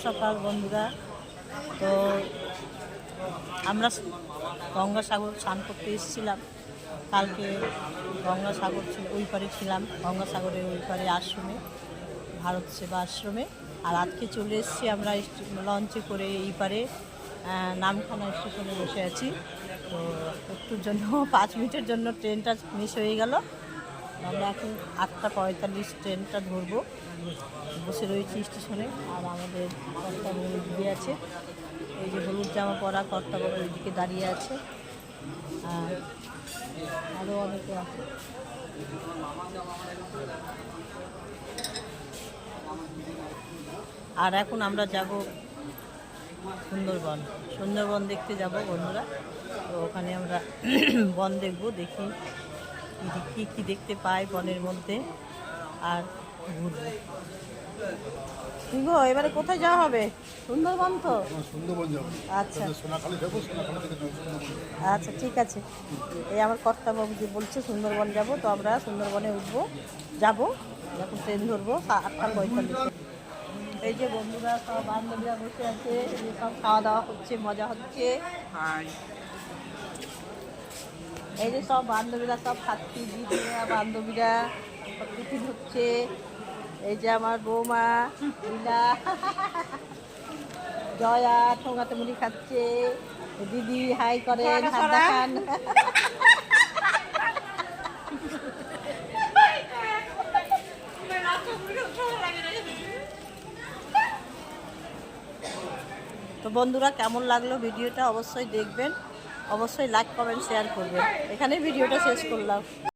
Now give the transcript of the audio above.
সকাল বন্ধুরা। তো আমরা গঙ্গাসাগর স্নান করতে এসেছিলাম। কালকে গঙ্গাসাগর ওই পারে ছিলাম, গঙ্গাসাগরের ওই পারে আশ্রমে, ভারত সেবা আশ্রমে। আর আজকে চলে এসেছি আমরা লঞ্চে করে এই পারে নামখানা স্টেশনে বসে আছি। তো একটুর জন্য 5 মিনিটের জন্য ট্রেনটা মিস হয়ে গেল। আমরা এখন 8:45 ট্রেনটা ধরবো। বসে রয়েছি স্টেশনে। আর আমাদের কর্তাবাবু দিদি আছে, এই যে হলুদ জামা পরা কর্তাবাবু ওইদিকে দাঁড়িয়ে আছে, আর আরও অনেকে আছে। আর এখন আমরা যাব সুন্দরবন। সুন্দরবন দেখতে যাব বন্ধুরা। তো ওখানে আমরা বন দেখব, দেখি কী কী দেখতে পাই বনের মধ্যে, আর ঘুরব। গো এবারে কোথায় যাওয়া হবে? সুন্দরবন তো? সুন্দরবন যাবো। আচ্ছা সোনাখালি যাবো, সোনাখালি থেকে আচ্ছা, ঠিক আছে। এই আমার কর্তাবাবু যে বলছে সুন্দরবন যাব, তো আমরা সুন্দরবনে উঠবো, যাব যখন ট্রেন ধরবো 8:45। এই যে বন্ধুরা সব বান্ধবীরা বসে আছে, সব খাওয়া দাওয়া হচ্ছে, মজা হচ্ছে। এই যে সব বান্ধবীরা সব খাচ্ছি, দিদিরা বান্ধবীরা সব টিফিন হচ্ছে। এই যে আমার বৌমা লীলা, জয়া ঠোঙাতে মুড়ি খাচ্ছে। দিদি হাই করেন, হাত দেখান। তো বন্ধুরা, কেমন লাগলো ভিডিওটা অবশ্যই দেখবেন, অবশ্যই লাইক কমেন্ট শেয়ার করবেন। এখানেই ভিডিওটা শেষ করলাম।